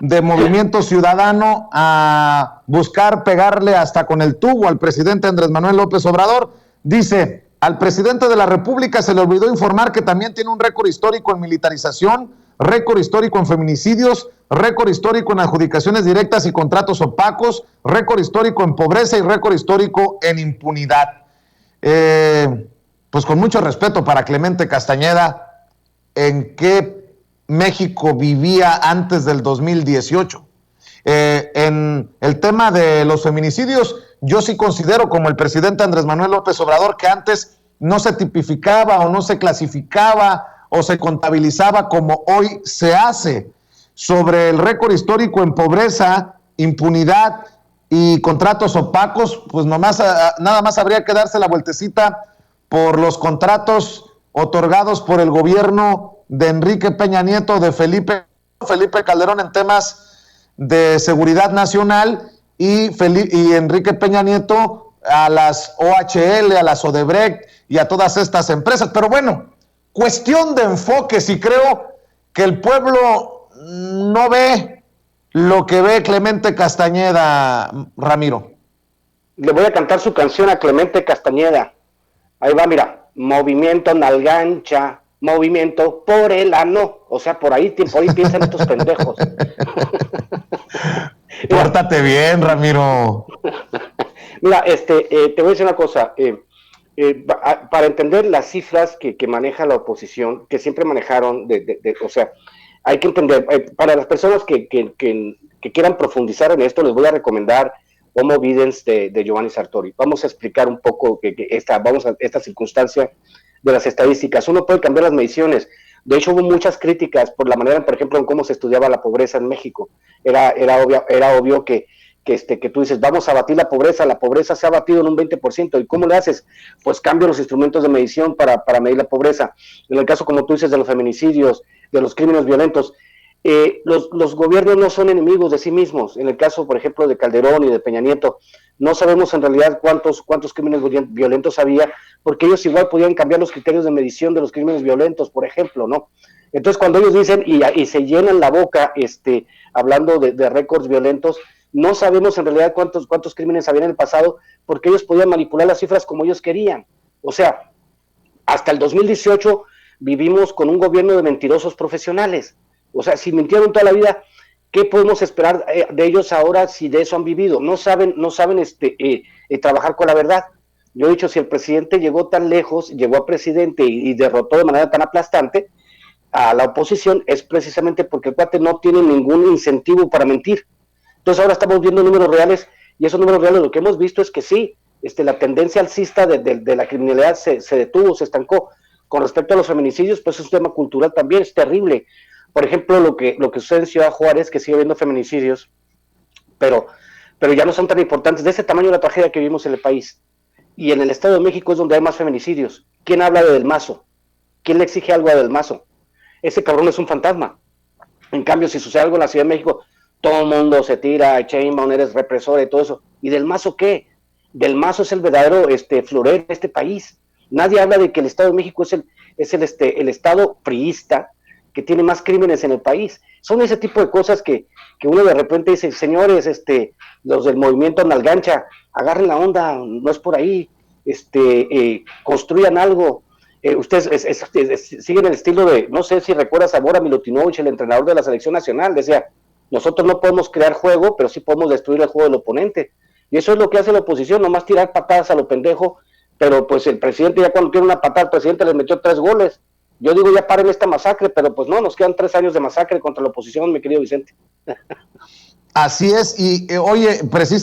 de Movimiento Ciudadano a buscar pegarle hasta con el tubo al presidente Andrés Manuel López Obrador. Dice, al presidente de la República se le olvidó informar que también tiene un récord histórico en militarización, récord histórico en feminicidios, récord histórico en adjudicaciones directas y contratos opacos, récord histórico en pobreza y récord histórico en impunidad. Pues con mucho respeto para Clemente Castañeda, ¿en qué México vivía antes del 2018? En el tema de los feminicidios, yo sí considero, como el presidente Andrés Manuel López Obrador, que antes no se tipificaba o no se clasificaba o se contabilizaba como hoy se hace. Sobre el récord histórico en pobreza, impunidad y contratos opacos, pues nada más habría que darse la vueltecita por los contratos otorgados por el gobierno de Enrique Peña Nieto, de Felipe Calderón en temas de seguridad nacional y Enrique Peña Nieto a las OHL, a las Odebrecht y a todas estas empresas. Pero bueno, cuestión de enfoques, y creo que el pueblo no ve lo que ve Clemente Castañeda, Ramiro. Le voy a cantar su canción a Clemente Castañeda. Ahí va, mira, movimiento nalgancha, movimiento por el ano, o sea, por ahí piensan estos pendejos. Pórtate bien, Ramiro. Mira, te voy a decir una cosa, para entender las cifras que maneja la oposición, que siempre manejaron, o sea, hay que entender, para las personas que quieran profundizar en esto, les voy a recomendar Homo Videns de Giovanni Sartori. Vamos a explicar un poco esta circunstancia de las estadísticas. Uno puede cambiar las mediciones. De hecho, hubo muchas críticas por la manera, por ejemplo, en cómo se estudiaba la pobreza en México. Era obvio que tú dices, vamos a abatir la pobreza se ha abatido en un 20%, ¿y cómo le haces? Pues cambio los instrumentos de medición para medir la pobreza. En el caso, como tú dices, de los feminicidios, de los crímenes violentos, los gobiernos no son enemigos de sí mismos. En el caso, por ejemplo, de Calderón y de Peña Nieto, no sabemos en realidad cuántos crímenes violentos había, porque ellos igual podían cambiar los criterios de medición de los crímenes violentos, por ejemplo, ¿no? Entonces, cuando ellos dicen y se llenan la boca hablando de récords violentos, no sabemos en realidad cuántos crímenes había en el pasado, porque ellos podían manipular las cifras como ellos querían. O sea, hasta el 2018 vivimos con un gobierno de mentirosos profesionales. O sea, si mintieron toda la vida, ¿qué podemos esperar de ellos ahora si de eso han vivido? No saben trabajar con la verdad. Yo he dicho, si el presidente llegó tan lejos, llegó a presidente y derrotó de manera tan aplastante a la oposición, es precisamente porque el cuate no tiene ningún incentivo para mentir. Entonces ahora estamos viendo números reales, y esos números reales lo que hemos visto es que sí, la tendencia alcista de la criminalidad se detuvo, se estancó. Con respecto a los feminicidios, pues es un tema cultural también, es terrible. Por ejemplo, lo que sucede en Ciudad Juárez, que sigue habiendo feminicidios, pero ya no son tan importantes, de ese tamaño la tragedia que vivimos en el país. Y en el Estado de México es donde hay más feminicidios. ¿Quién habla de Del Mazo? ¿Quién le exige algo a Del Mazo? Ese cabrón es un fantasma. En cambio, si sucede algo en la Ciudad de México, todo el mundo se tira, Sheinbaum, eres represor y todo eso. ¿Y Del Mazo qué? Del Mazo es el verdadero florero de este país. Nadie habla de que el Estado de México es el Estado priista que tiene más crímenes en el país. Son ese tipo de cosas que uno de repente dice, señores, los del movimiento Nalgancha, agarren la onda, no es por ahí, construyan algo. Ustedes siguen el estilo de, no sé si recuerdas a Bora Milutinovich, el entrenador de la selección nacional, decía, nosotros no podemos crear juego, pero sí podemos destruir el juego del oponente. Y eso es lo que hace la oposición, nomás tirar patadas a lo pendejo, pero pues el presidente ya cuando tiene una patada, el presidente les metió 3 goles. Yo digo, ya paren esta masacre, pero pues no, nos quedan 3 años de masacre contra la oposición, mi querido Vicente. Así es, y oye, precisamente